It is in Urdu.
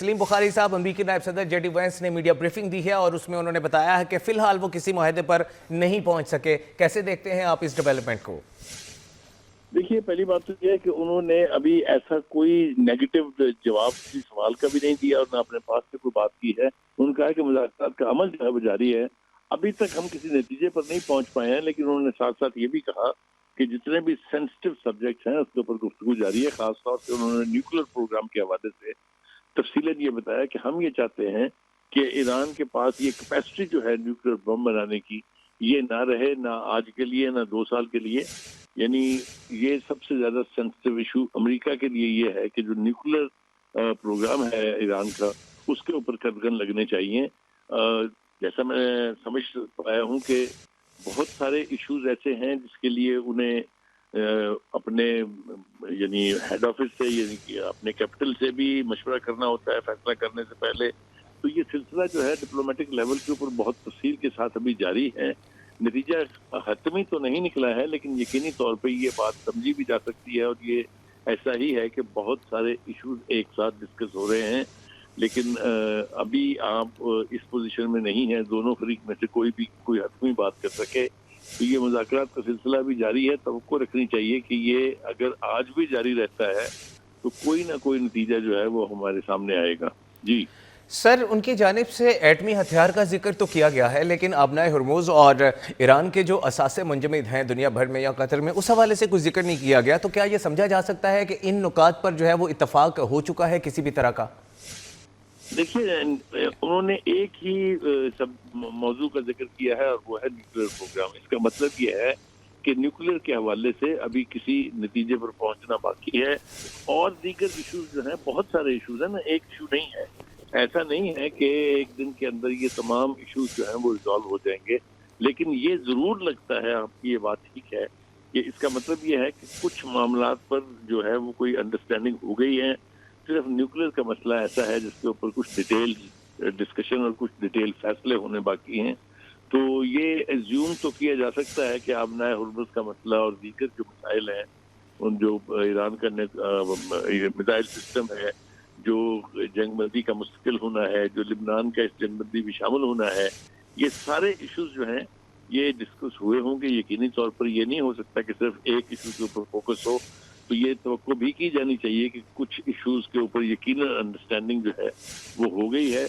سلیم بخاری صاحب امریکی نائب صدر جے ڈی وینس نے میڈیا بریفنگ دی ہے اور اس میں انہوں نے بتایا ہے کہ فی الحال وہ کسی معاہدے پر نہیں پہنچ سکے. کیسے دیکھتے ہیں آپ اس ڈیولپمنٹ کو؟ دیکھیے، پہلی بات تو یہ ہے کہ انہوں نے ابھی ایسا کوئی نیگیٹو جواب کسی سوال کا بھی نہیں دیا اور نہ اپنے پاس سے کوئی بات کی ہے. انہوں نے کہا کہ مذاکرات کا عمل جو ہے وہ جاری ہے. ابھی تک ہم کسی نتیجے پر نہیں پہنچ پائے ہیں، لیکن انہوں نے ساتھ ساتھ یہ بھی کہا کہ جتنے بھی سینسٹیو سبجیکٹس ہیں اس کے اوپر گفتگو جاری ہے. خاص طور سے انہوں نے نیوکلیر پروگرام کے حوالے سے تفصیلاً یہ بتایا کہ ہم یہ چاہتے ہیں کہ ایران کے پاس یہ کیپیسٹی جو ہے نیوکلیر بم بنانے کی، یہ نہ رہے، نہ آج کے لیے نہ 2 سال کے لیے. یعنی یہ سب سے زیادہ سینسٹیو ایشو امریکہ کے لیے یہ ہے کہ جو نیوکلیر پروگرام ہے ایران کا، اس کے اوپر قدغن لگنے چاہیے. جیسا میں سمجھ پایا ہوں کہ بہت سارے ایشوز ایسے ہیں جس کے لیے انہیں اپنے یعنی ہیڈ آفس سے، یعنی کہ اپنے کیپٹل سے بھی مشورہ کرنا ہوتا ہے فیصلہ کرنے سے پہلے. تو یہ سلسلہ جو ہے ڈپلومیٹک لیول کے اوپر بہت تفصیل کے ساتھ ابھی جاری ہے. نتیجہ حتمی تو نہیں نکلا ہے، لیکن یقینی طور پہ یہ بات سمجھی بھی جا سکتی ہے اور یہ ایسا ہی ہے کہ بہت سارے ایشوز ایک ساتھ ڈسکس ہو رہے ہیں. لیکن ابھی آپ اس پوزیشن میں نہیں ہیں دونوں فریق میں سے کوئی بھی کوئی حتمی بات کر سکے. تو یہ مذاکرات کا سلسلہ بھی جاری ہے. توقع رکھنی چاہیے کہ یہ اگر آج بھی جاری رہتا ہے تو کوئی نہ کوئی نتیجہ جو ہے وہ ہمارے سامنے آئے گا. جی سر، ان کی جانب سے ایٹمی ہتھیار کا ذکر تو کیا گیا ہے، لیکن آبنائے ہرموز اور ایران کے جو اثاثے منجمد ہیں دنیا بھر میں یا قطر میں، اس حوالے سے کوئی ذکر نہیں کیا گیا. تو کیا یہ سمجھا جا سکتا ہے کہ ان نکات پر جو ہے وہ اتفاق ہو چکا ہے کسی بھی طرح کا؟ دیکھیے، انہوں نے ایک ہی سب موضوع کا ذکر کیا ہے اور وہ ہے نیوکلیر پروگرام. اس کا مطلب یہ ہے کہ نیوکلیر کے حوالے سے ابھی کسی نتیجے پر پہنچنا باقی ہے. اور دیگر ایشوز جو ہیں، بہت سارے ایشوز ہیں نا، ایک ایشو نہیں ہے. ایسا نہیں ہے کہ ایک دن کے اندر یہ تمام ایشوز جو ہیں وہ ریزالو ہو جائیں گے. لیکن یہ ضرور لگتا ہے، آپ کی یہ بات ٹھیک ہے، کہ اس کا مطلب یہ ہے کہ کچھ معاملات پر جو ہے وہ کوئی انڈرسٹینڈنگ ہو گئی ہے. صرف نیوکلیر کا مسئلہ ایسا ہے جس کے اوپر کچھ ڈیٹیل ڈسکشن اور کچھ ڈیٹیل فیصلے ہونے باقی ہیں. تو یہ ایزیوم تو کیا جا سکتا ہے کہ آبنائے ہرمز کا مسئلہ اور دیگر جو مسائل ہیں، ان جو ایران کا میزائل سسٹم ہے، جو جنگ بندی کا مستقل ہونا ہے، جو لبنان کا اس جنگ بندی میں شامل ہونا ہے، یہ سارے ایشوز جو ہیں یہ ڈسکس ہوئے ہوں گے. یقینی طور پر یہ نہیں ہو سکتا کہ صرف ایک ایشو کے اوپر فوکس ہو. تو یہ توقع بھی کی جانی چاہیے کہ کچھ ایشوز کے اوپر یقیناً انڈرسٹینڈنگ جو ہے وہ ہو گئی ہے.